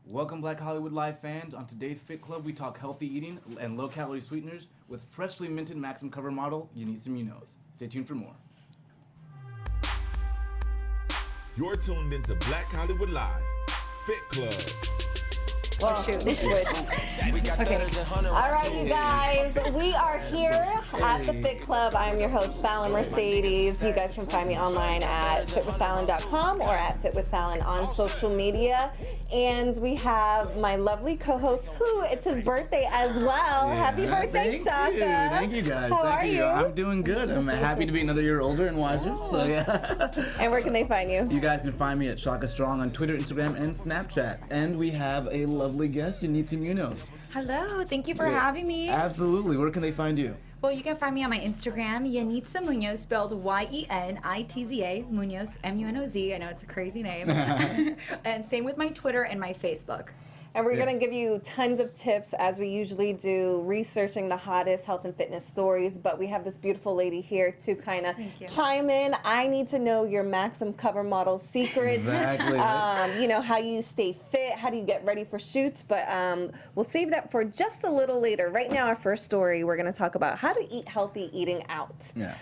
Welcome, Black Hollywood Live fans. On today's Fit Club, we talk healthy eating and low-calorie sweeteners with freshly minted Maxim cover model, Yanitza Munoz. Stay tuned for more. You're tuned into Black Hollywood Live, Fit Club. Oh, shoot, this is okay. All right, you guys, we are here at the Fit Club. I'm your host, Fallon Mercedes. You guys can find me online at fitwithfallon.com or at fitwithfallon on social media. And we have my lovely co-host, who it's his birthday as well. Happy birthday, Shaka. Thank you, guys. How are you? I'm doing good. I'm happy to be another year older and wiser. So yeah. And where can they find you? You guys can find me at Shaka Strong on Twitter, Instagram, and Snapchat. And we have a lovely guest, Yanitza Munoz. Hello, thank you for having me. Absolutely. Where can they find you? Well, you can find me on my Instagram, Yanitza Munoz, spelled Yenitza, Munoz, M-U-N-O-Z. I know it's a crazy name. And same with my Twitter and my Facebook. And we're going to give you tons of tips, as we usually do, researching the hottest health and fitness stories. But we have this beautiful lady here to kind of chime in. I need to know your Maxim cover model secrets. Exactly. You know, how you stay fit, how do you get ready for shoots. But we'll save that for just a little later. Right now, our first story, we're going to talk about how to eat healthy eating out. Yeah.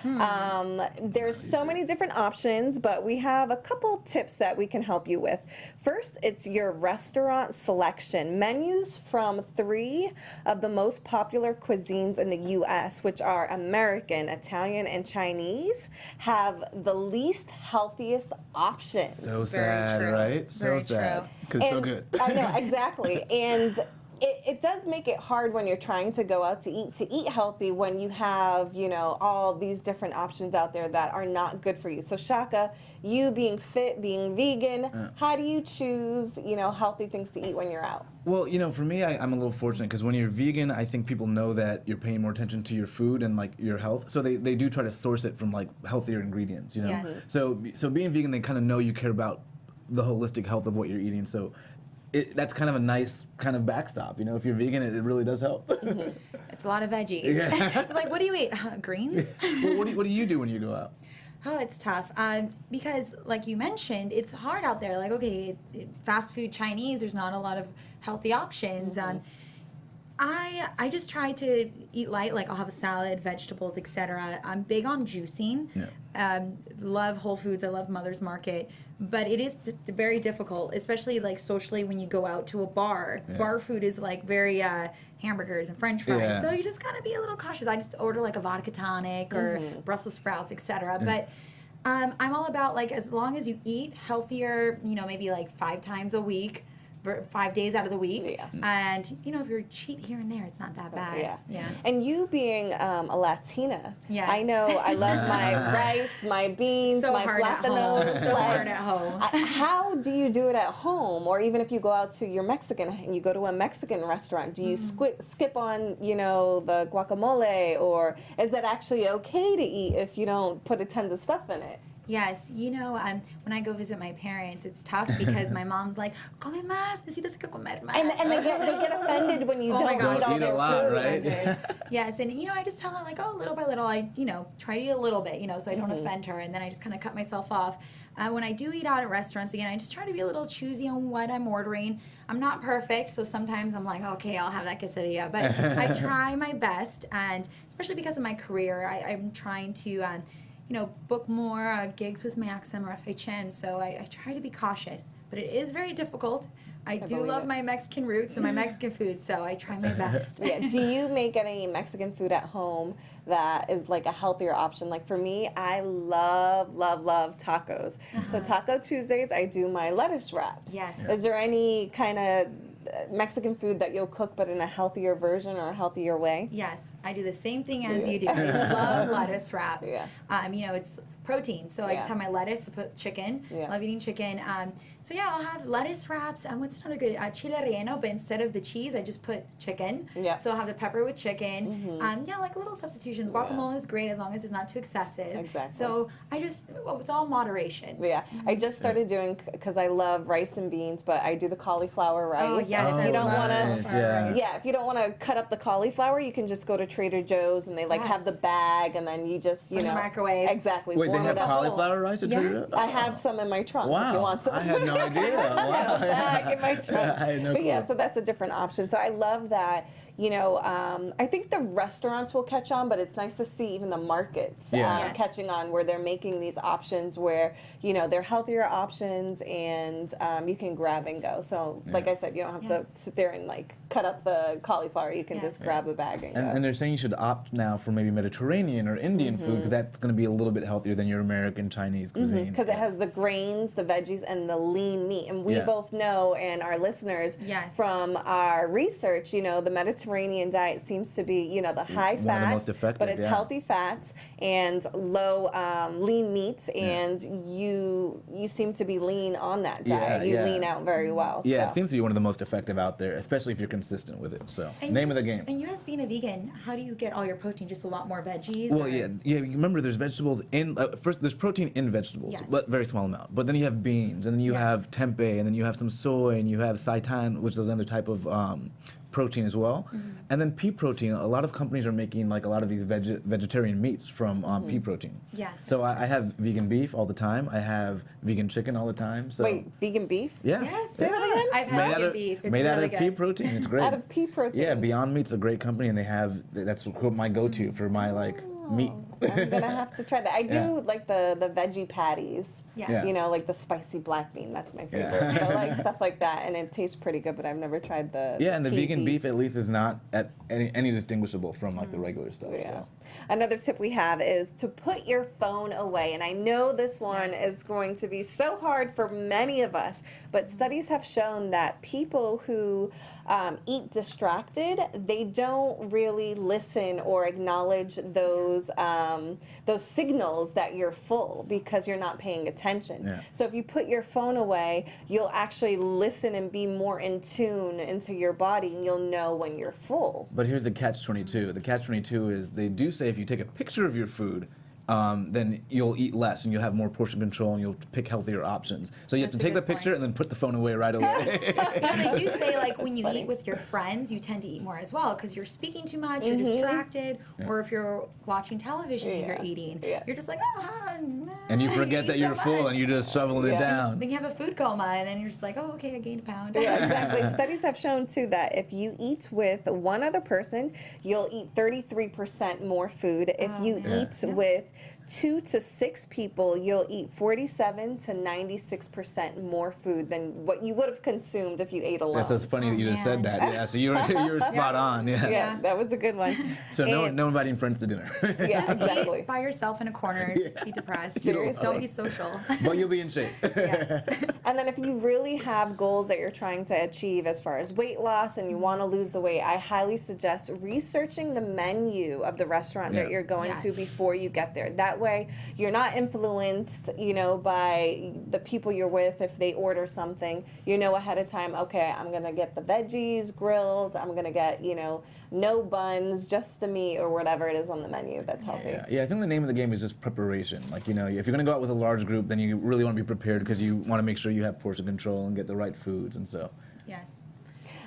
There's so many different options, but we have a couple tips that we can help you with. First, it's your restaurant selection. Menus from 3 of the most popular cuisines in the U.S., which are American, Italian, and Chinese, have the least healthiest options. So sad, right? So sad. Because it's so good. I know, exactly. And it does make it hard when you're trying to go out to eat healthy, when you have, you know, all these different options out there that are not good for you. So Shaka, you being fit, being vegan, how do you choose, you know, healthy things to eat when you're out? Well, you know, for me, I'm a little fortunate because when you're vegan, I think people know that you're paying more attention to your food and like your health. So they do try to source it from like healthier ingredients, you know? Yes. So being vegan, they kind of know you care about the holistic health of what you're eating. So that's kind of a nice kind of backstop, you know. If you're vegan, it really does help. It's a lot of veggies. Yeah. Like, what do you eat? Greens? Well, what do you do when you go out? Oh, it's tough. Because, like you mentioned, it's hard out there. Like, okay, fast food Chinese, there's not a lot of healthy options. I just try to eat light. Like, I'll have a salad, vegetables, etc. I'm big on juicing. Yeah. Love Whole Foods. I love Mother's Market. But it is very difficult, especially like socially when you go out to a bar. Yeah. Bar food is like very hamburgers and French fries. Yeah. So you just gotta be a little cautious. I just order like a vodka tonic or Brussels sprouts, etc. Yeah. But I'm all about, like, as long as you eat healthier, you know, maybe like 5 times a week. 5 days out of the week, and you know, if you're cheat here and there, it's not that bad. Yeah. And you being a Latina, yes. I know I love my rice, my beans, so my plátanos. So hard at home. How do you do it at home, or even if you go out to your Mexican and you go to a Mexican restaurant, do you skip on, you know, the guacamole, or is it actually okay to eat if you don't put a tons of stuff in it? Yes, you know, when I go visit my parents, it's tough because my mom's like, "Come más, necesitas que comer más." And they get offended when you don't eat all their food. Right? Yes, and you know, I just tell her, like, oh, little by little, I, you know, try to eat a little bit, you know, so I don't offend her, and then I just kind of cut myself off. When I do eat out at restaurants, again, I just try to be a little choosy on what I'm ordering. I'm not perfect, so sometimes I'm like, okay, I'll have that quesadilla, but I try my best, and especially because of my career, I'm trying to you know, book more gigs with Maxim or FHM, so I try to be cautious. But it is very difficult. I do love my Mexican roots and my Mexican food, so I try my best. Yeah. Do you make any Mexican food at home that is like a healthier option? Like for me, I love tacos. So Taco Tuesdays, I do my lettuce wraps. Yes. Is there any kind of Mexican food that you'll cook but in a healthier version or a healthier way? Yes, I do the same thing as you do. I love lettuce wraps. Yeah. You know, it's protein, so I just have my lettuce, I put chicken. Love eating chicken. So yeah, I'll have lettuce wraps. What's another good? Chile relleno, but instead of the cheese, I just put chicken. Yeah. So I'll have the pepper with chicken. Yeah, like little substitutions. Guacamole is great as long as it's not too excessive. Exactly. So I just, with all moderation. Yeah. I just started doing, because I love rice and beans, but I do the cauliflower rice. Oh, yes. And if you don't want nice, to, yeah. if you don't want to cut up the cauliflower, you can just go to Trader Joe's and they like have the bag, and then you just in the microwave. Exactly. Wait, they warm have it up. cauliflower rice at Trader Joe's? I have some in my trunk. Wow, If you want some. I had no idea. Wow. Bag in my trunk. I had no But clue. yeah, so that's a different option. So I love that. I think the restaurants will catch on, but it's nice to see even the markets catching on, where they're making these options where, they're healthier options, and you can grab and go. So like I said, you don't have to sit there and like cut up the cauliflower. You can just grab a bag and go. And they're saying you should opt now for maybe Mediterranean or Indian food, because that's going to be a little bit healthier than your American Chinese cuisine. Because it has the grains, the veggies, and the lean meat. And we both know, and our listeners, from our research, the Mediterranean diet seems to be, the high fats, the most effective, but it's healthy fats and low lean meats, and you seem to be lean on that diet. You lean out very well. Yeah, so. it seems to be one of the most effective out there, especially if you're consistent with it. So, name of the game. And you, as being a vegan, how do you get all your protein? Just a lot more veggies? Well, yeah. Remember, there's vegetables in first. There's protein in vegetables, but very small amount. But then you have beans, and then you have tempeh, and then you have some soy, and you have seitan, which is another type of protein as well. And then pea protein. A lot of companies are making like a lot of these vegetarian meats from pea protein. Yes. So I have vegan beef all the time. I have vegan chicken all the time. So Wait, vegan beef? Yeah. Yes. Say that again? I've had vegan beef. It's made out really of pea good. protein. It's great. Out of pea protein? Yeah, Beyond Meat's a great company, and that's my go-to for my meat. I'm gonna have to try that. I do like the veggie patties. Yes. Like the spicy black bean. That's my favorite. So like stuff like that, and it tastes pretty good. But I've never tried the and the pea vegan beef at least is not at any distinguishable from like the regular stuff. Yeah. So. Another tip we have is to put your phone away. And I know this one is going to be so hard for many of us, but studies have shown that people who eat distracted, they don't really listen or acknowledge those signals that you're full, because you're not paying attention. Yeah. So if you put your phone away, you'll actually listen and be more in tune into your body, and you'll know when you're full. But here's the catch-22. The catch-22 is they do say if you take a picture of your food, then you'll eat less and you'll have more portion control and you'll pick healthier options. So you have to take the picture and then put the phone away right away. They do say like when you eat with your friends, you tend to eat more as well, because you're speaking too much, you're distracted, or if you're watching television and you're eating, you're just like, and you forget that you're full and you're just shoveling it down. Then you have a food coma, and then you're just like, oh, okay, I gained a pound. Yeah, exactly. Studies have shown too that if you eat with one other person, you'll eat 33% more food. If you eat with 2 to 6 people, you'll eat 47 to 96% more food than what you would have consumed if you ate alone. That's so funny that you just said that. Yeah, so you're spot on. Yeah, that was a good one. So no inviting friends to dinner. Yeah, exactly. Eat by yourself in a corner, just be depressed. Seriously. Don't be social. But you'll be in shape. Yes. And then if you really have goals that you're trying to achieve as far as weight loss and you want to lose the weight, I highly suggest researching the menu of the restaurant that you're going to before you get there. That way you're not influenced, by the people you're with. If they order something, ahead of time, okay, I'm going to get the veggies grilled, I'm going to get, no buns, just the meat or whatever it is on the menu that's healthy. Yeah, I think the name of the game is just preparation. Like, if you're going to go out with a large group, then you really want to be prepared because you want to make sure you have portion control and get the right foods, and so. Yes.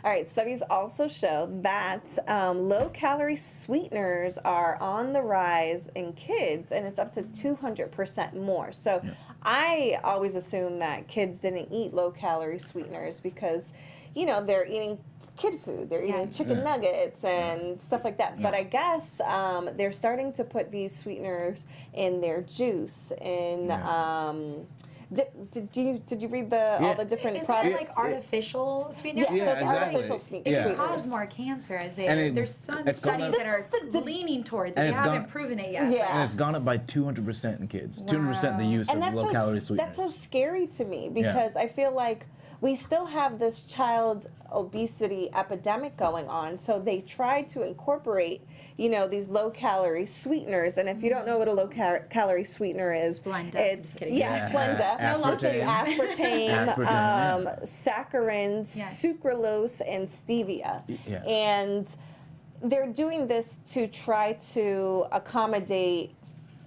All right, studies also show that low-calorie sweeteners are on the rise in kids, and it's up to 200% more. So I always assumed that kids didn't eat low-calorie sweeteners because, they're eating kid food. They're eating chicken nuggets and stuff like that. But I guess they're starting to put these sweeteners in their juice, in... Did you read all the different products? Is that like artificial sweeteners? Yeah, so it's exactly. artificial sweeteners. It cause more cancer, as there's some it's gone studies up- that are leaning towards it. They haven't proven it yet. Yeah. And it's gone up by 200% in kids. 200% the use of low-calorie sweeteners. That's so scary to me because I feel like we still have this child obesity epidemic going on. So they tried to incorporate, these low-calorie sweeteners. And if you don't know what a low-calorie sweetener is, Splenda. it's Splenda, Aspartame. which is aspartame, Aspartame, saccharin, sucralose, and stevia. Yeah. And they're doing this to try to accommodate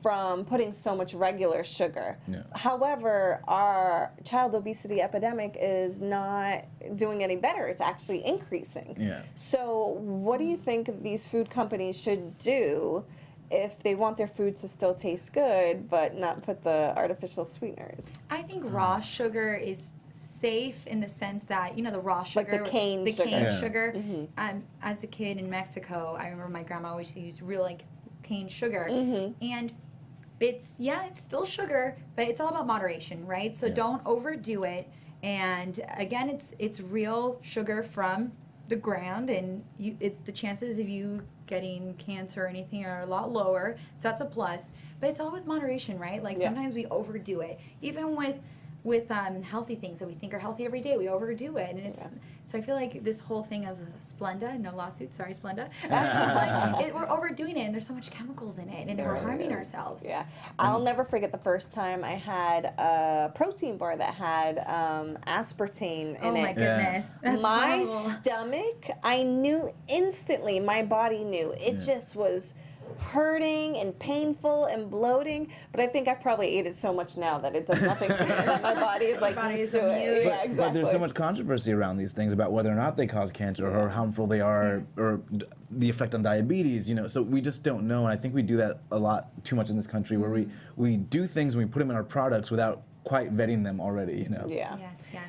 from putting so much regular sugar. Yeah. However, our child obesity epidemic is not doing any better. It's actually increasing. Yeah. So what do you think these food companies should do if they want their foods to still taste good but not put the artificial sweeteners? I think raw sugar is safe in the sense that, you know, the raw sugar, Like the cane sugar. Yeah. sugar. As a kid in Mexico, I remember my grandma always used real like cane sugar, and it's still sugar, but it's all about moderation, right? So don't overdo it. And again, it's real sugar from the ground, and the chances of you getting cancer or anything are a lot lower, so that's a plus. But it's all with moderation, right? Like sometimes we overdo it, even with healthy things that we think are healthy every day, we overdo it, and it's so I feel like this whole thing of Splenda, no lawsuit, sorry Splenda, just like we're overdoing it, and there's so much chemicals in it, and we're harming ourselves. Yeah, I'll never forget the first time I had a protein bar that had aspartame in it. Oh my goodness, that's My horrible. stomach, I knew instantly, my body knew. It just was hurting and painful and bloating, but I think I've probably ate it so much now that it does nothing to it. My body is like used to it. Yeah, exactly. But there's so much controversy around these things about whether or not they cause cancer or how harmful they are or the effect on diabetes, you know. So we just don't know, and I think we do that a lot too much in this country where we do things and we put them in our products without quite vetting them already, you know. Yeah. Yes.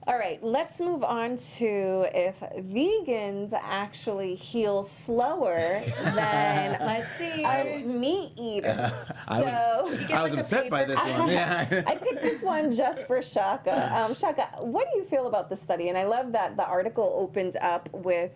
All right, let's move on to if vegans actually heal slower than Let's see. us meat eaters. I was upset by this one. Yeah. I picked this one just for Shaka. Shaka, what do you feel about the study? And I love that the article opened up with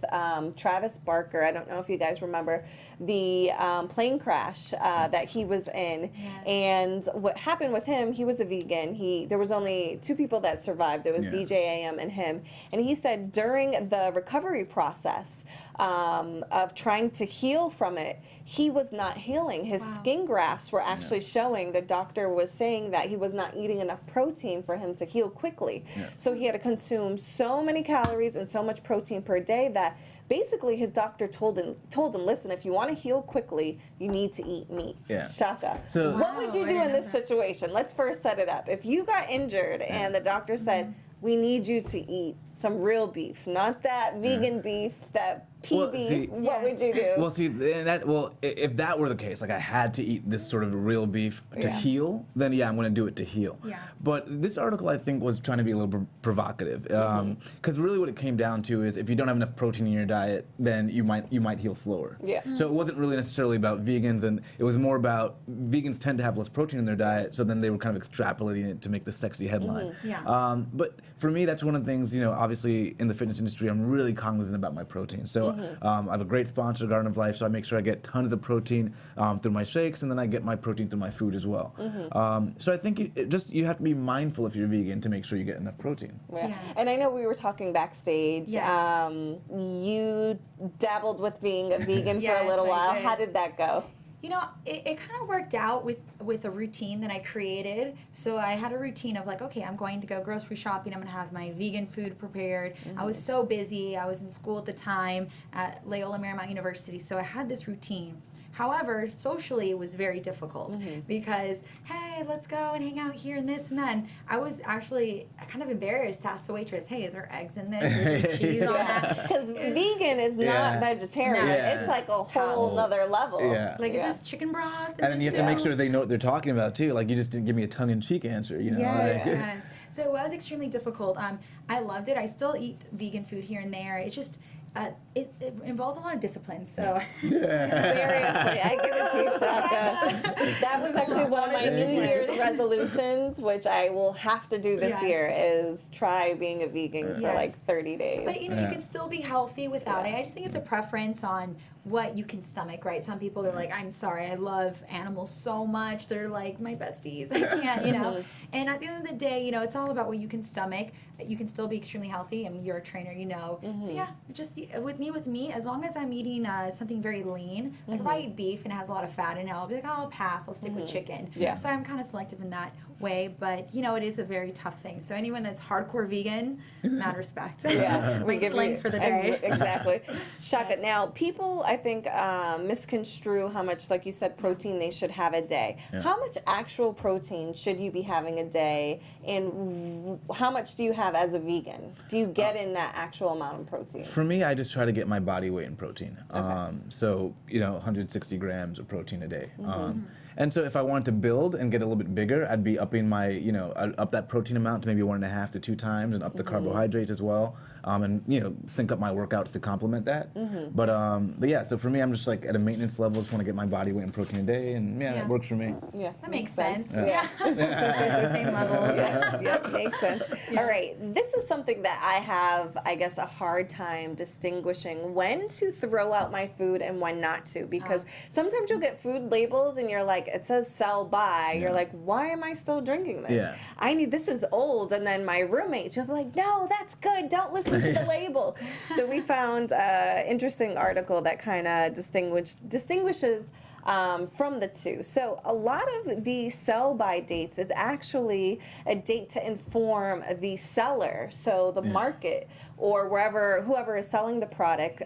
Travis Barker. I don't know if you guys remember the plane crash that he was in. Yes. And what happened with him, he was a vegan. There was only 2 people that survived. It was DJ AM and him. And he said during the recovery process of trying to heal from it, he was not healing. His skin grafts were actually showing. The doctor was saying that he was not eating enough protein for him to heal quickly. So he had to consume so many calories and so much protein per day that basically his doctor told him, listen, if you want to heal quickly, you need to eat meat. Yeah. Shaka. So what would you do in this situation? Let's first set it up. If you got injured and the doctor said, we need you to eat some real beef, not that vegan beef, that pea beef, what would you do? Well, see, if that were the case, like I had to eat this sort of real beef to heal, then I'm going to do it to heal. Yeah. But this article, I think, was trying to be a little provocative, because really what it came down to is if you don't have enough protein in your diet, then you might heal slower. Yeah. So it wasn't really necessarily about vegans, and it was more about vegans tend to have less protein in their diet, so then they were kind of extrapolating it to make the sexy headline. Yeah. But for me, that's one of the things, you know, obviously in the fitness industry, I'm really cognizant about my protein. So I have a great sponsor, Garden of Life, so I make sure I get tons of protein through my shakes, and then I get my protein through my food as well. So I think you have to be mindful if you're vegan to make sure you get enough protein. Yeah. And I know we were talking backstage. Yes. You dabbled with being a vegan for a Yes, little I while. did. How did that go? You know, it kind of worked out with a routine that I created. So I had a routine of like, okay, I'm going to go grocery shopping. I'm going to have my vegan food prepared. I was so busy. I was in school at the time at Loyola Marymount University. So I had this routine. However, socially it was very difficult because, hey, let's go and hang out here and this and that. And I was actually kind of embarrassed to ask the waitress, hey, is there eggs in this? Is there cheese on that? Because vegan is not vegetarian. Yeah. It's like a whole nother level. Yeah. Like, is this chicken broth? And then you have to make sure they know what they're talking about too. Like, you just didn't give me a tongue-in-cheek answer, you know? Yes, like, yes. So it was extremely difficult. I loved it. I still eat vegan food here and there. It's just it involves a lot of discipline. So Seriously, I give it to you, Shaka. That was actually one of my New Year's resolutions, which I will have to do this year, is try being a vegan for like 30 days. But you know, you can still be healthy without it. I just think it's a preference on what you can stomach, right? Some people are like, I'm sorry, I love animals so much. They're like my besties. I can't, you know. And at the end of the day, you know, it's all about what you can stomach. You can still be extremely healthy. I mean, you're a trainer, you know. So yeah, just with me, as long as I'm eating something very lean, like if I eat beef and it has a lot of fat in it, I'll be like, oh, I'll pass. I'll stick with chicken. Yeah. So I'm kind of selective in that. way, but you know, it is a very tough thing. So anyone that's hardcore vegan, mad respect. Yeah, we My give slang you for the day. exactly. Shaka. Yes. Now, people I think misconstrue how much, like you said, protein they should have a day. Yeah. How much actual protein should you be having a day, and how much do you have as a vegan? Do you get in that actual amount of protein? For me, I just try to get my body weight in protein. So, 160 grams of protein a day. And so if I wanted to build and get a little bit bigger, I'd be upping my, I'd up that protein amount to maybe 1.5 to 2 times, and up the carbohydrates as well, and sync up my workouts to complement that. But yeah, so for me, I'm just like at a maintenance level, just want to get my body weight in protein a day, and yeah, that works for me. Yeah, That makes sense. Yeah. The same levels. Yeah, makes sense. All right, this is something that I have, I guess, a hard time distinguishing when to throw out my food and when not to, because sometimes you'll get food labels and you're like, it says sell by. You're like, why am I still drinking this? Yeah. This is old. And then my roommate, she'll be like, no, that's good. Don't listen to the label. So we found an interesting article that kind of distinguishes from the two. So a lot of the sell-by dates is actually a date to inform the seller, so the market or whoever is selling the product,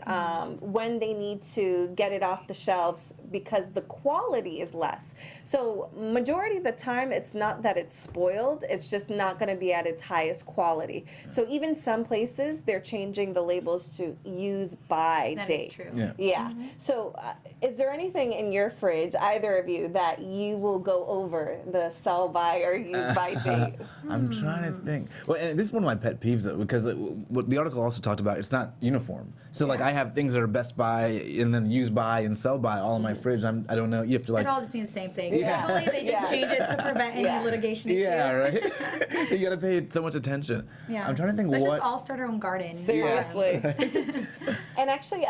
when they need to get it off the shelves because the quality is less. So majority of the time, it's not that it's spoiled, it's just not going to be at its highest quality. So even some places, they're changing the labels to use by date. That is true. Yeah. So is there anything in your fridge, either of you, that you will go over the sell by or use by date? I'm trying to think. Well, and this is one of my pet peeves, though, because what the article also talked about, it's not uniform. So, like, I have things that are best by and then use by and sell by all in my fridge. I don't know. You have to, like... It all just means the same thing. Yeah. Hopefully they just change it to prevent any litigation issues. Yeah, right? So you got to pay so much attention. Yeah. I'm trying to think Let's what... just all start our own garden. Seriously. And actually,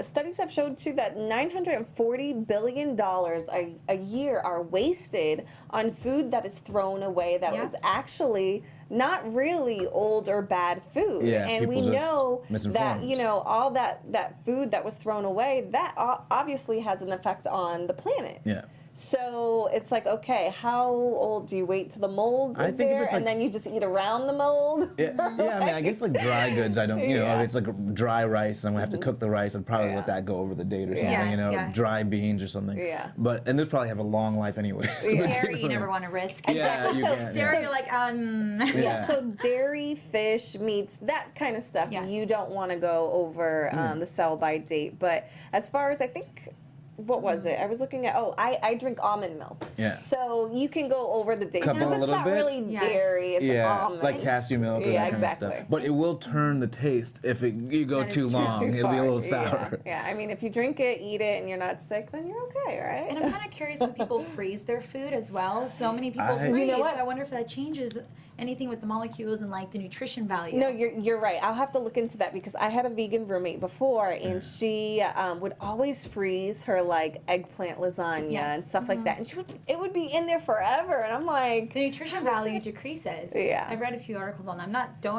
studies have showed, too, that $940 billion a year are wasted on food that is thrown away that was actually not really old or bad food. Yeah, and we people just know that, misinformed. all that food that was thrown away, that obviously has an effect on the planet. Yeah. So it's like, okay, how old do you wait till the mold I is think if there, it's and like- then you just eat around the mold? Yeah, I mean, I guess like dry goods, I don't, if it's like dry rice and I'm gonna have to cook the rice, I'd probably let that go over the date or something, Yes, dry beans or something. Yeah. And those probably have a long life anyway. So Dairy, you never want to risk. Yeah, you So can't, Dairy, you're like, Yeah, so dairy, fish, meats, that kind of stuff, you don't want to go over the sell-by date. But as far as, I think, what was it? I was looking at, I drink almond milk. Yeah. So you can go over the date. Couple a Because it's little not bit. really dairy, it's almond. like cashew milk or that kind of stuff. But it will turn the taste if you go That is too true. long. It'll be a little sour. Yeah, I mean, if you drink it, eat it, and you're not sick, then you're okay, right? And I'm kind of curious when people freeze their food as well. So many people I- freeze. You know what? So I wonder if that changes anything with the molecules and like the nutrition value. No, you're right. I'll have to look into that because I had a vegan roommate before, and she would always freeze her like eggplant lasagna and stuff like that, and it would be in there forever, and I'm like, The nutrition value decreases. Yeah. I've read a few articles on them.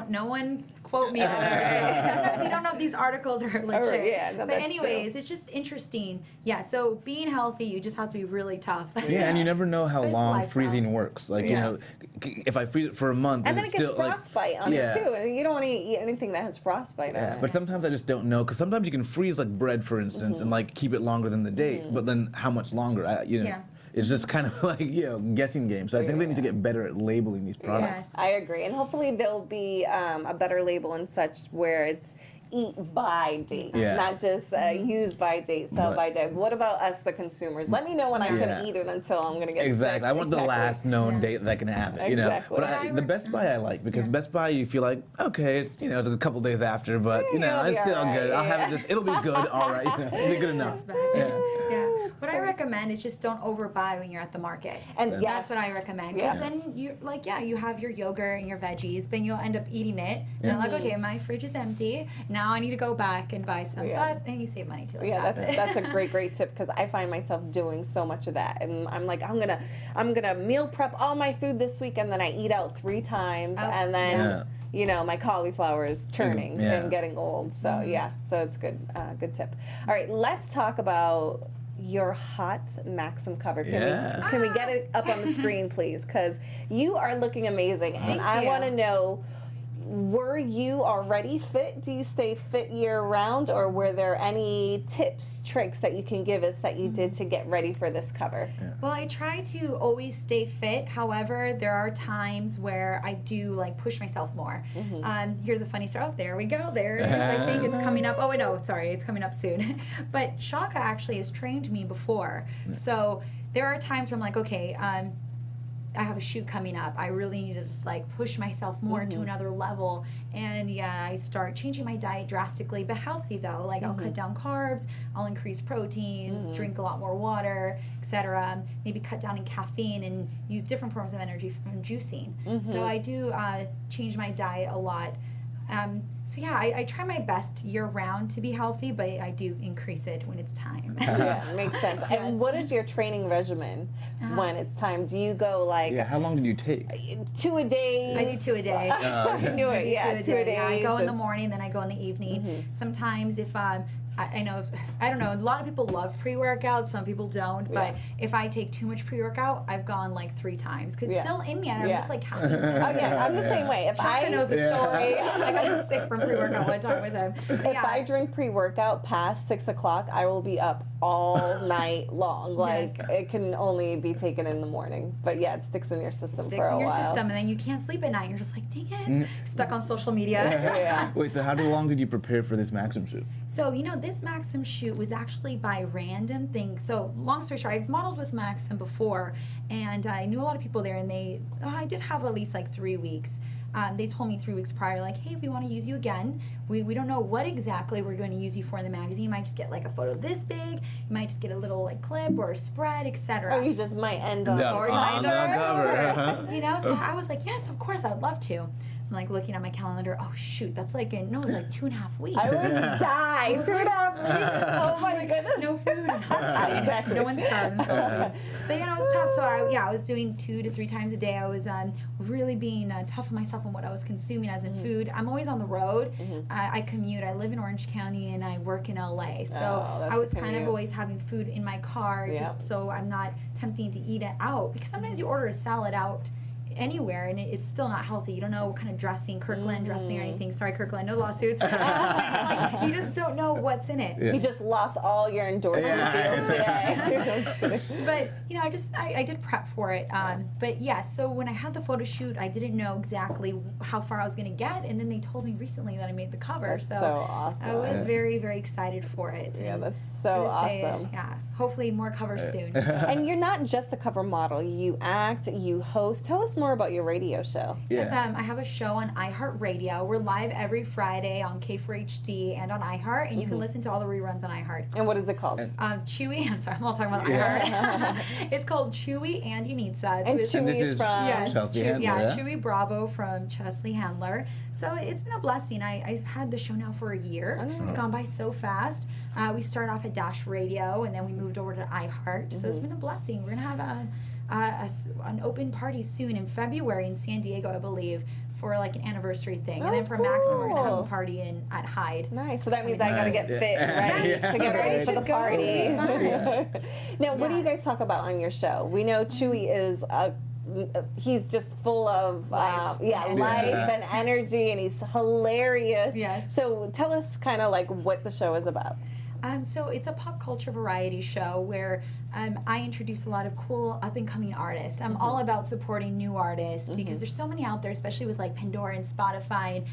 No one quote me on this. Sometimes you don't know if these articles are legit. Yeah, no, but that's anyways, it's just interesting. Yeah, so being healthy, you just have to be really tough. Yeah, and you never know how But it's a long lifestyle. freezing works. Like, if I freeze it for a month, and then is it gets still like... frostbite on it too, and you don't want to eat anything that has frostbite on Yeah, it. but sometimes I just don't know, because sometimes you can freeze like bread, for instance, and like keep it longer than the date, but then how much longer? Yeah. It's just kind of like, guessing game. So I think they need to get better at labeling these products. Yes. I agree, and hopefully there'll be a better label and such where it's eat by date, Yeah. not just use by date, sell by date. What about us, the consumers? Let me know when I can eat it until I'm going to get Exactly. sick. I want the last known date that can have it, Exactly. But the Best Buy I like, because Best Buy you feel like, okay, it's, it's a couple days after, but it'll be it's still all right, good. I'll have it it'll be good, all right, it'll be good enough. Yeah. What I recommend is just don't overbuy when you're at the market. And that's what I recommend. Because Yes. then you have your yogurt and your veggies, but you'll end up eating it. And like, okay, my fridge is empty. Now I need to go back and buy some. Yeah. And you save money too. Like Yeah, that. that's a great tip because I find myself doing so much of that, and I'm like, I'm gonna meal prep all my food this week, and then I eat out 3 times, and then my cauliflower is turning and getting old. So so it's good tip. All right, let's talk about your hot Maxim cover. Can we get it up on the screen, please? Because you are looking amazing, and I want to know. Were you already fit? Do you stay fit year-round, or were there any tips, tricks that you can give us that you did to get ready for this cover? Yeah. Well, I try to always stay fit. However, there are times where I do like push myself more. Here's a funny story. Oh, there we go. There it is. I think it's coming up. Oh, no, sorry. It's coming up soon. But Shaka actually has trained me before. So there are times where I'm like, okay, I have a shoot coming up. I really need to just like push myself more to another level. And yeah, I start changing my diet drastically, but healthy though. Like I'll cut down carbs, I'll increase proteins, drink a lot more water, etc. Maybe cut down in caffeine and use different forms of energy from juicing. So I do change my diet a lot. So yeah, I try my best year-round to be healthy, but I do increase it when it's time. Yeah, makes sense. And what is your training regimen when it's time? Do you go like how long did you take? 2 a day? I do 2 a day. I knew it. Yeah, 2 a day. Yeah, I go in the morning, then I go in the evening. Sometimes if I know, I don't know, a lot of people love pre-workout, some people don't, but if I take too much pre-workout, I've gone like 3 times, because it's still in me, and I'm just like, caffeine sensitive. I'm the same way. If Shaka knows the story. I got sick from pre-workout one time with him. If I drink pre-workout past 6 o'clock, I will be up all night long. Like, it can only be taken in the morning. But yeah, it sticks in your system for a while. Sticks in your system, and then you can't sleep at night. You're just like, dang it. Stuck on social media. Wait, so how long did you prepare for this Maxim shoot? So, you know, this Maxim shoot was actually by random thing. So, long story short, I've modeled with Maxim before, and I knew a lot of people there, and I did have at least like 3 weeks. They told me 3 weeks prior, like, hey, we want to use you again. We don't know what exactly we're going to use you for in the magazine. You might just get like a photo this big. You might just get a little like clip or a spread, etc. Or you just might end on the cover. You know, so I was like, yes, of course, I'd love to. I'm like looking at my calendar. Oh shoot, that's like it's like 2.5 weeks. I would die. 2.5 weeks. Oh my goodness. No food and husky. No one's starving. So but you know, it was tough. So I was doing 2 to 3 times a day. I was really being tough on myself on what I was consuming as in food. I'm always on the road. I commute. I live in Orange County and I work in LA. So I was kind of always having food in my car just so I'm not tempting to eat it out, because sometimes you order a salad out anywhere and it's still not healthy. You don't know what kind of dressing, Kirkland dressing or anything. Sorry, Kirkland, no lawsuits. Like, you just don't know what's in it. You just lost all your endorsement deals today. But you know, I did prep for it. But yeah, so when I had the photo shoot, I didn't know exactly how far I was going to get, and then they told me recently that I made the cover. That's so awesome. I was very, very excited for it. Yeah, that's so awesome. Yeah, hopefully more covers soon. And you're not just a cover model. You act, you host. Tell us more about your radio show. Yes, I have a show on iHeartRadio. We're live every Friday on K4HD and on iHeart, and you can listen to all the reruns on iHeart. And what is it called? Chewy. I'm sorry, I'm all talking about iHeart. It's called Chewy and Yenitzas. And Chewy is from Chelsea Handler. Yeah, Chewy Bravo from Chelsea Handler. So it's been a blessing. I've had the show now for a year. It's gone by so fast. We started off at Dash Radio, and then we moved over to iHeart. So it's been a blessing. We're going to have an open party soon in February in San Diego, I believe, for like an anniversary thing. And then for Maxim, we're going to have a party at Hyde. Nice. So that means I got to get fit and ready to get ready for the party. Now, what do you guys talk about on your show? We know Chewy is he's just full of life and energy, and he's hilarious. Yes. So tell us kind of like what the show is about. So it's a pop culture variety show where I introduce a lot of cool up-and-coming artists. I'm all about supporting new artists because there's so many out there, especially with like Pandora and Spotify and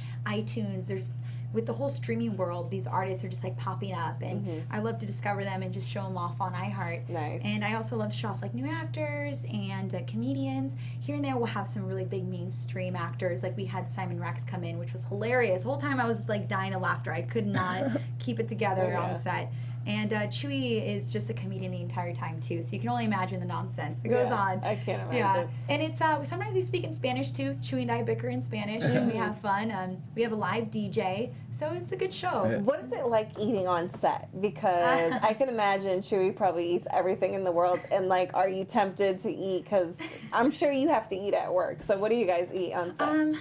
iTunes. With the whole streaming world, these artists are just like popping up, and I love to discover them and just show them off on iHeart. Nice. And I also love to show off like new actors and comedians. Here and there we'll have some really big mainstream actors. Like we had Simon Rex come in, which was hilarious. The whole time I was just like dying of laughter. I could not keep it together on set. And Chewy is just a comedian the entire time too, so you can only imagine the nonsense that goes on. I can't imagine. Yeah, and it's sometimes we speak in Spanish too. Chewy and I bicker in Spanish, and we have fun. We have a live DJ, so it's a good show. What is it like eating on set? Because I can imagine Chewy probably eats everything in the world, and like, are you tempted to eat? Because I'm sure you have to eat at work. So what do you guys eat on set?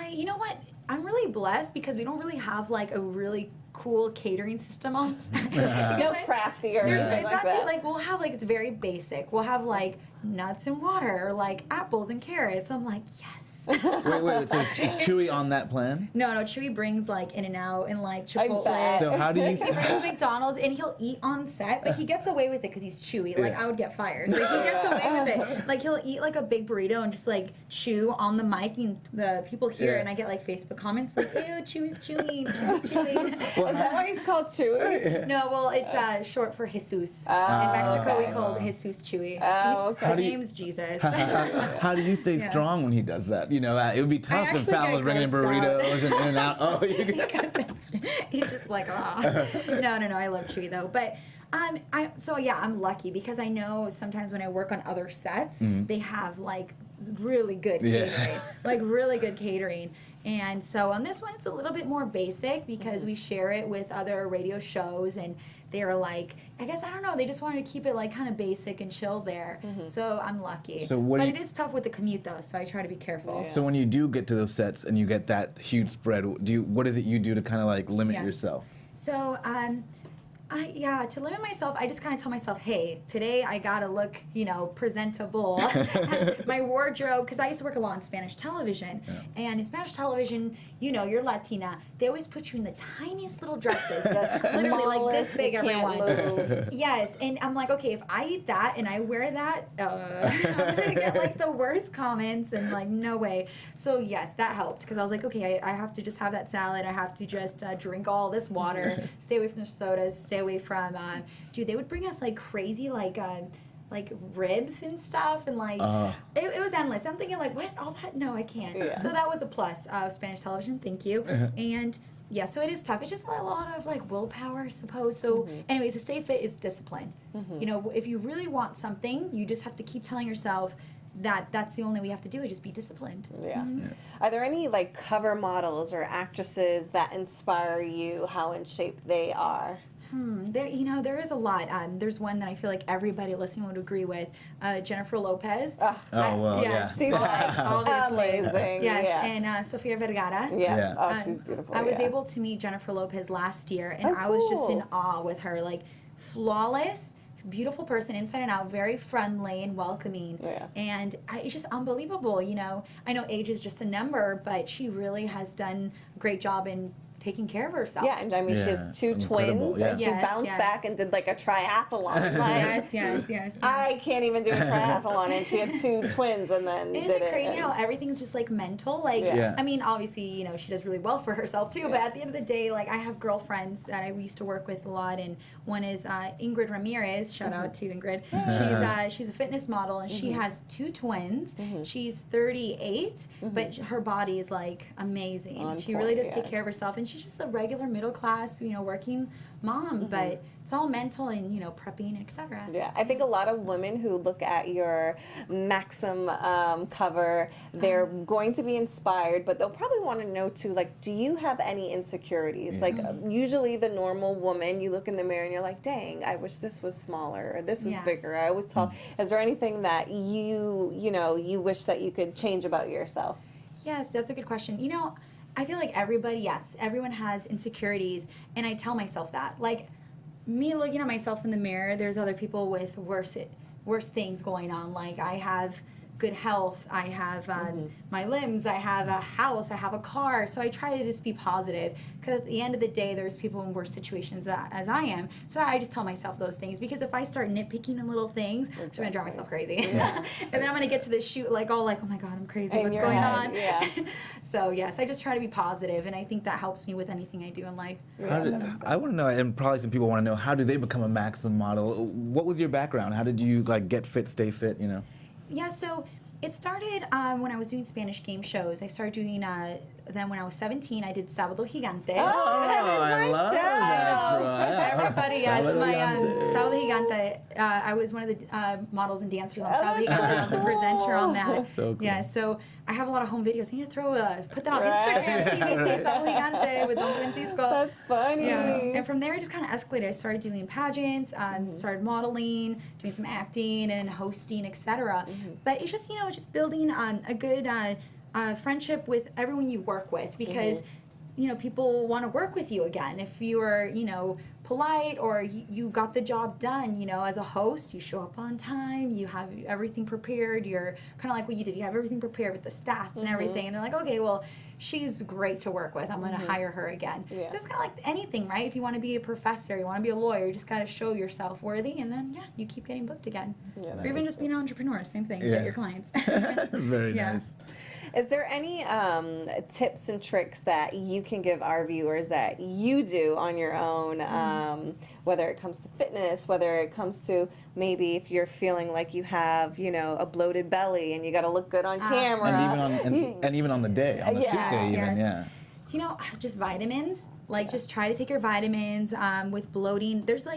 You know what? I'm really blessed because we don't really have like a really cool catering system on set. No crafty or anything It's like not that. too, like, we'll have, like, it's very basic. We'll have, like, nuts and water, or, like, apples and carrots. I'm like, yes. Wait, so is Chewy on that plan? No, Chewy brings, like, In-N-Out and, like, I Chipotle. bet. So how do you... He brings McDonald's, and he'll eat on set, but he gets away with it because he's Chewy. Like, Yeah. I would get fired. Like, he gets away with it. Like, he'll eat, like, a big burrito and just, like, chew on the mic, and the people hear it, Yeah. and I get, like, Facebook comments, like, ew, Chewy's chewing, Chewy's chewing. Is that why he's called Chewy? No, well, it's short for Jesus. In Oh, Mexico, okay. we call Jesus Chewy. Oh, okay. How His do you- name's Jesus. How do you stay Yeah. strong when he does that? You know, it would be tough if actually Fallon was get bringing in grossed out. burritos and In-N-Out. Oh, you can... Because he's just like, ah. No, I love Chewy though. But I'm lucky because I know sometimes when I work on other sets, they have like really good catering, like really good catering. And so on this one, it's a little bit more basic because we share it with other radio shows, and they're like, I guess, I don't know, they just wanted to keep it like kind of basic and chill there. So I'm lucky. So what but do it is tough with the commute though, so I try to be careful. Yeah. So when you do get to those sets and you get that huge spread, what is it you do to kind of like limit Yes. yourself? So, to limit myself, I just kind of tell myself, hey, today I gotta look, presentable. My wardrobe, because I used to work a lot on Spanish television, and in Spanish television, you're Latina, they always put you in the tiniest little dresses, literally like this Smallest, big, you can't everyone. move. Yes, and I'm like, okay, if I eat that and I wear that, I'm gonna get like the worst comments, and like, no way. So yes, that helped, because I was like, okay, I have to just have that salad, I have to just drink all this water, stay away from the sodas, stay away from, they would bring us like crazy, like ribs and stuff, and like, it was endless. I'm thinking like, what, all that? No, I can't. Yeah. So that was a plus of Spanish television, thank you. And yeah, so it is tough. It's just a lot of like willpower, I suppose. So anyways, to stay fit is discipline. If you really want something, you just have to keep telling yourself that that's the only way you have to do it, just be disciplined. Yeah. Are there any like cover models or actresses that inspire you, how in shape they are? There is a lot. There's one that I feel like everybody listening would agree with, Jennifer Lopez. She's like obviously. amazing. Yes, Yeah. and Sofia Vergara. Yeah. Oh, she's beautiful. I was yeah. able to meet Jennifer Lopez last year, and Oh, I was just in cool. awe with her. Like, flawless, beautiful person, inside and out, very friendly and welcoming. Yeah. And it's just unbelievable, I know age is just a number, but she really has done a great job in taking care of herself. Yeah, and I mean, she has two Incredible, twins, yeah. and she Yes, bounced yes. back and did like a triathlon. Like, Yes. I can't even do a triathlon, and she had two twins, and then Isn't did it crazy and- how everything's just like mental? Like, Yeah. I mean, obviously, she does really well for herself too. But at the end of the day, like, I have girlfriends that I used to work with a lot, and one is Ingrid Ramirez. Shout out to Ingrid. She's a fitness model, and she has two twins. She's 38, but her body is like amazing. On She really point, does take yeah. care of herself, and she's just a regular middle class, working mom. But it's all mental and prepping, etc. Yeah, I think a lot of women who look at your Maxim cover, they're going to be inspired, but they'll probably want to know too, like, do you have any insecurities? Like, usually the normal woman, you look in the mirror and you're like, dang, I wish this was smaller, or this was Yeah. bigger. I always tell, is there anything that you wish that you could change about yourself? Yes, that's a good question. I feel like everyone has insecurities, and I tell myself that. Like, me looking at myself in the mirror, there's other people with worse things going on. Like, I have good health, I have my limbs, I have a house, I have a car. So I try to just be positive, because at the end of the day, there's people in worse situations as I am. So I just tell myself those things, because if I start nitpicking in little things, I'm just gonna drive myself crazy. And then I'm gonna get to the shoot like, oh my God, I'm crazy. In What's your going head, on? yeah. So yes, I just try to be positive, and I think that helps me with anything I do in life. I want to know, and probably some people want to know, how do they become a Maxim model? What was your background? How did you like get fit, stay fit? Yeah, so it started when I was doing Spanish game shows. I started doing, then when I was 17, I did Sábado Gigante. I love that. Right. Everybody, yes, Sábado my Gigante. Sábado Gigante, I was one of the models and dancers on Sábado Gigante. I was a presenter on that. So cool. Yeah, so I have a lot of home videos. I need to put that on Right. Instagram, TBT, Sábado Gigante with Don Francisco. That's funny. Yeah, and from there, it just kind of escalated. I started doing pageants, started modeling, doing some acting and hosting, etc. But it's just, just building a good friendship with everyone you work with, because people want to work with you again. If you are, polite or you got the job done, as a host, you show up on time, you have everything prepared, you're kind of like what you did, you have everything prepared with the stats and everything, and they're like, okay, well, she's great to work with, I'm going to hire her again. Yeah. So it's kind of like anything, right? If you want to be a professor, you want to be a lawyer, you just got to show yourself worthy, and then, you keep getting booked again. Yeah, or even just being an entrepreneur, same thing, get your clients. Very nice. Is there any tips and tricks that you can give our viewers that you do on your own, whether it comes to fitness, whether it comes to maybe if you're feeling like you have, a bloated belly and you got to look good on camera. And even on the day, on the shoot day even, Just vitamins. Just try to take your vitamins with bloating. There's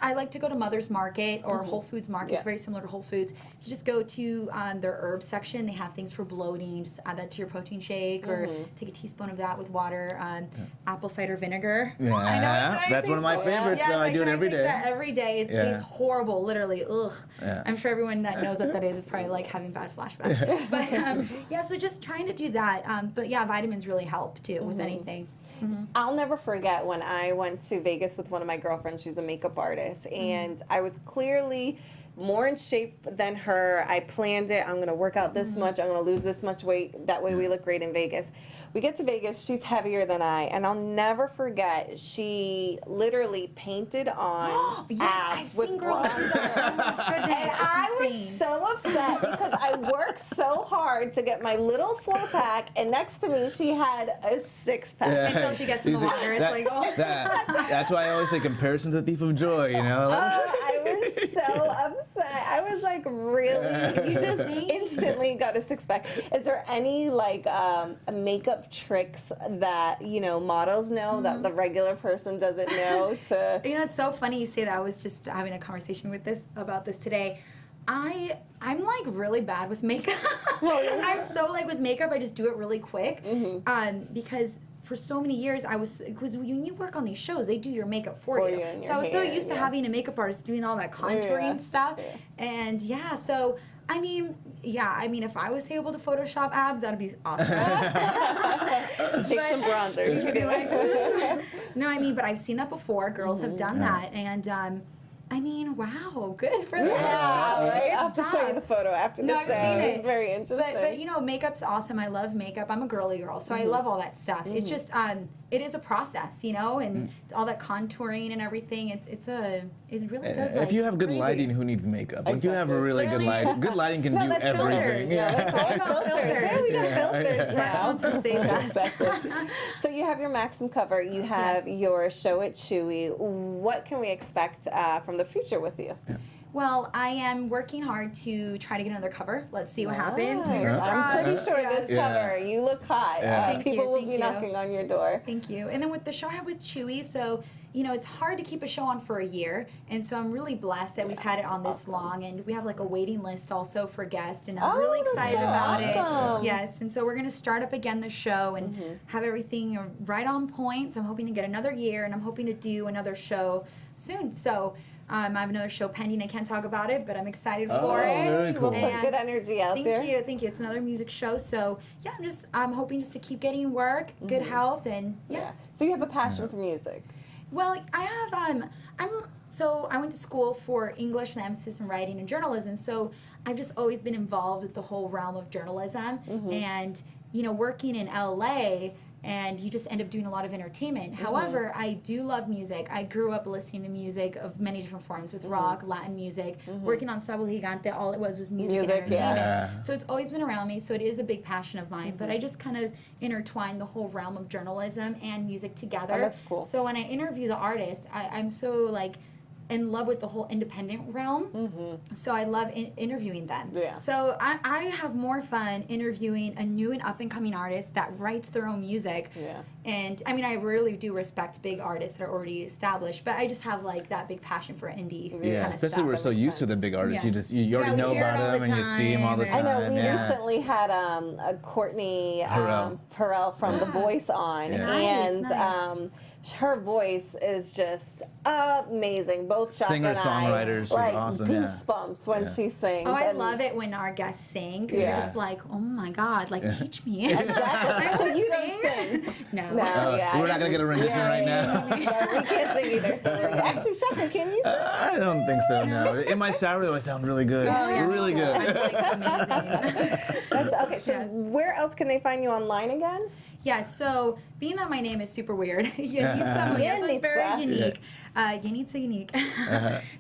I like to go to Mother's Market or Whole Foods Market. It's very similar to Whole Foods. You just go to their herb section. They have things for bloating. Just add that to your protein shake or take a teaspoon of that with water. Apple cider vinegar. Yeah, I know that's one of my favorites. Yes, I do it every day. That every day. It tastes horrible, literally. Ugh. Yeah. I'm sure everyone that knows what that is probably like having bad flashbacks. But so just trying to do that. But vitamins really help too with anything. I'll never forget when I went to Vegas with one of my girlfriends. She's a makeup artist, and I was clearly more in shape than her. I planned it. I'm going to work out this much. I'm going to lose this much weight. That way we look great in Vegas. We get to Vegas. She's heavier than I, and I'll never forget. She literally painted on abs with bronzer. And I was so upset because I worked so hard to get my little 4-pack, and next to me she had a 6-pack. Yeah. Until she gets in the water, That's why I always say comparison's a thief of joy, I was so upset. I was like, really? You just instantly got a 6-pack. Is there any makeup tricks that models know that the regular person doesn't know? It's so funny you say that. I was just having a conversation about this today. I'm really bad with makeup. I'm so with makeup, I just do it really quick because for so many years because when you work on these shows, they do your makeup for you. So I was so used to having a makeup artist doing all that contouring stuff, and so. If I was able to Photoshop abs, that'd be awesome. Just take some bronzer. You could be like, no, but I've seen that before. Girls have done that, and wow, good for them. Yeah, right? I'll have to show you the photo after the show. It's very interesting. But makeup's awesome. I love makeup. I'm a girly girl, so I love all that stuff. It's just, it is a process, and all that contouring and everything. It really does. If you have good lighting, who needs makeup? If you have a really good lighting can do everything. That's all about filters. We got filters now. Filters save us. Exactly. So you have your Maxim cover. You have your show at Chewy. What can we expect from the future with you? Well, I am working hard to try to get another cover. Let's see what happens. Fingers I'm crossed. pretty sure this cover, you look hot. People will be knocking on your door. Thank you. And then with the show I have with Chewy, so it's hard to keep a show on for a year, and so I'm really blessed that we've had it on this long, and we have a waiting list also for guests, and I'm really excited about it. Yes, and so we're going to start up again the show and have everything right on point. So I'm hoping to get another year, and I'm hoping to do another show soon. So I have another show pending. I can't talk about it, but I'm excited for it. Very cool. We'll put good energy out there. Thank you. It's another music show. So I'm hoping just to keep getting work, good health, and yes. So you have a passion for music. Well, I have. I went to school for English with emphasis in writing and journalism. So I've just always been involved with the whole realm of journalism, and working in LA. And you just end up doing a lot of entertainment. However, I do love music. I grew up listening to music of many different forms, with rock, Latin music, working on Sabel Gigante. All it was music and entertainment. Yeah. So it's always been around me. So it is a big passion of mine. But I just kind of intertwine the whole realm of journalism and music together. Oh, that's cool. So when I interview the artists, I'm so in love with the whole independent realm. So I love interviewing them. Yeah. So I have more fun interviewing a new and up-and-coming artist that writes their own music. Yeah. And I really do respect big artists that are already established, but I just have that big passion for indie kind of especially stuff. we're so used to the big artists. Yes. You already know about them and you see them all the time. I know. We recently had a Courtney Perrell from The Voice on, and Nice. her voice is just amazing. Both Shaka and I, Singer-songwriter, she's like, awesome, goosebumps when she sings. Oh, I and love it when our guests sing because you're just like, oh my God, like teach me. Exactly. So you don't sing? No. Yeah. We're not gonna get a rendition right now. Yeah, we can't sing either. So actually, Shaka, can you sing? I don't think so. No. In my shower, though, I sound really good. Really good. I'm like amazing. Okay, so where else can they find you online again? Yeah, so being that my name is super weird, Yanitza Munoz, so it's very unique. Yenitza unique.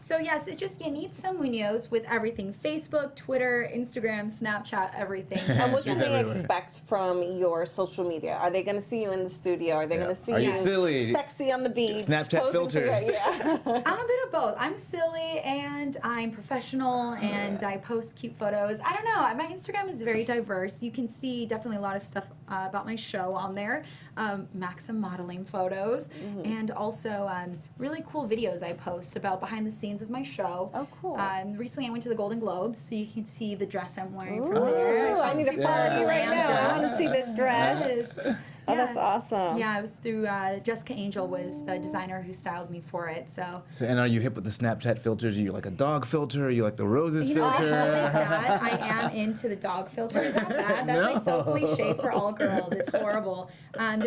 So yes, it's just Yanitza Munoz with everything: Facebook, Twitter, Instagram, Snapchat, everything. And what can they everywhere. expect from your social media? Are they going to see you in the studio? Are they going to see Are you you silly? sexy on the beach? Snapchat posing for- filters. Yeah. I'm a bit of both. I'm silly and I'm professional and I post cute photos. I don't know. My Instagram is very diverse. You can see definitely a lot of stuff about my show on there. Maxim modeling photos and also really cool videos I post about behind the scenes of my show. Oh, cool. Recently I went to the Golden Globes, so you can see the dress I'm wearing Ooh, from there. I need to follow you right now. I want to see this dress. Yes. Oh, that's awesome. Yeah, it was through Jessica Angel was the designer who styled me for it. So And are you hip with the Snapchat filters? Are you like a dog filter? Are you like the roses you know, filter? that's really sad. I am into the dog filter. Is that bad? That's like so cliche for all girls. It's horrible.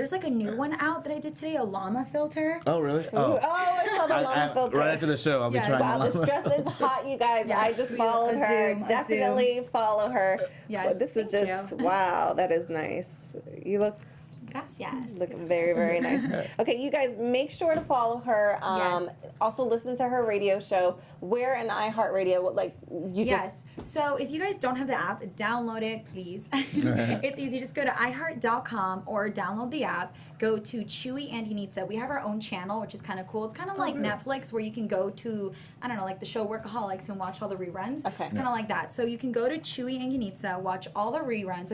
There's like a new one out that I did today, a llama filter. Oh, really? Oh, I saw the llama filter. Right after the show, I'll be Yes. trying Wow, the this llama. dress is hot, you guys. Yes, I just we- followed a her. zoom, a Definitely follow her. Yes, This is thank just, you. wow, that is nice. You look Gracias. very, very nice. Okay, you guys, make sure to follow her. Yes. Also, listen to her radio show. Where in iHeartRadio? Like you Yes. So if you guys don't have the app, download it, please. It's easy. Just go to iHeart.com or download the app. Go to Chewy and Yenitza. We have our own channel, which is kind of cool. It's kind of like Netflix, where you can go to, I don't know, like the show Workaholics and watch all the reruns. Okay. It's kind of like that. So you can go to Chewy and Yenitza, watch all the reruns.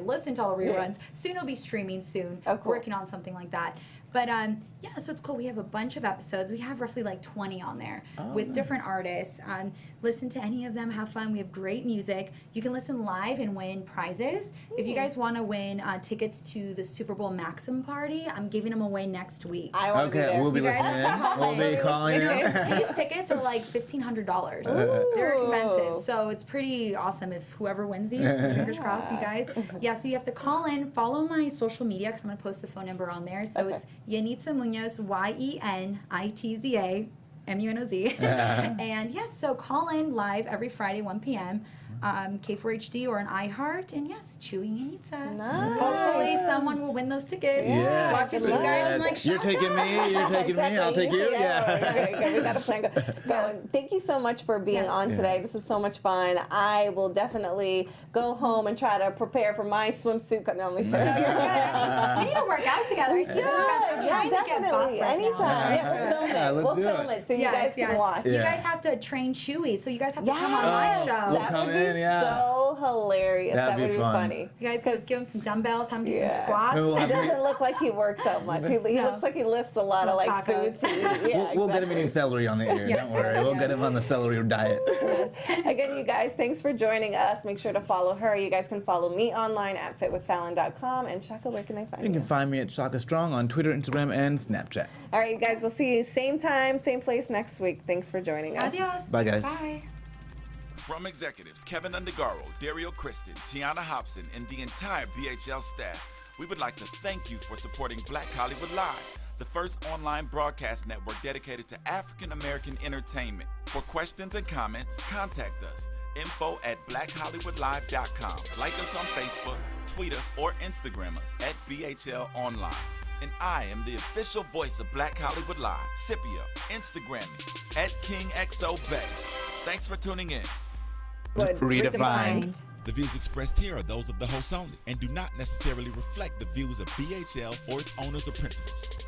Listen to all the reruns. Soon it'll be streaming soon. Oh, cool. Working on something like that. But yeah, so it's cool. We have a bunch of episodes. We have roughly like 20 on there with different artists. Listen to any of them, have fun. We have great music. You can listen live and win prizes. If you guys want to win tickets to the Super Bowl Maxim party, I'm giving them away next week. I want to be Okay, there. we'll be You guys listening have to in. call We'll be in. calling You in. know, these tickets are like $1,500. They're expensive, so it's pretty awesome if whoever wins these, fingers crossed, you guys. Yeah, so you have to call in, follow my social media, because I'm going to post the phone number on there. So it's Yanitza Munoz, Yenitza Munoz. And yes, so call in live every Friday, 1 p.m. K4HD or an iHeart, and yes, Chewy Yenitza. Nice. Hopefully someone will win those tickets. Yes. Watch you guys and like, You're taking me, you're taking me, I'll take you. Yeah. Okay, we got a plan going. Thank you so much for being on today. This was so much fun. I will definitely go home and try to prepare for my swimsuit. No, I'm No, you're good. I mean, we need to work out together. You see, I'm trying to get buff right Anytime. now. Yeah, we'll film Yeah, it. let's We'll do film it. it so you guys can watch. You Yeah. guys have to train Chewy, so you guys have to Yes. come on my show. We'll That come would in, be yeah. so hilarious. That'd That would be be fun. funny. You guys can give him some dumbbells, have him do some Yeah. squats. Maybe we'll He have doesn't look like he works out much. He looks like he lifts a lot of like Tacos. foods. Yeah, We'll get him exactly. eating celery on the air. Yes, Don't worry. yes, We'll yes. get him on the celery diet. Yes. Again, you guys, thanks for joining us. Make sure to follow her. You guys can follow me online at fitwithfallon.com. And Shaka, where can they find You you? can find me at Shaka Strong on Twitter, Instagram, and Snapchat. All right, you guys, we'll see you same time, same place next week. Thanks for joining us. Adios. Bye, guys. Bye. From executives Keven Undergaro, Dario Kristen, Tiana Hobson, and the entire BHL staff, we would like to thank you for supporting Black Hollywood Live, the first online broadcast network dedicated to African American entertainment. For questions and comments, contact us. info@blackhollywoodlive.com. Like us on Facebook, tweet us, or Instagram us at BHL Online. And I am the official voice of Black Hollywood Live, Scipio. Instagram me at KingXOBay. Thanks for tuning in. Redefined. The views expressed here are those of the host only and do not necessarily reflect the views of BHL or its owners or principals.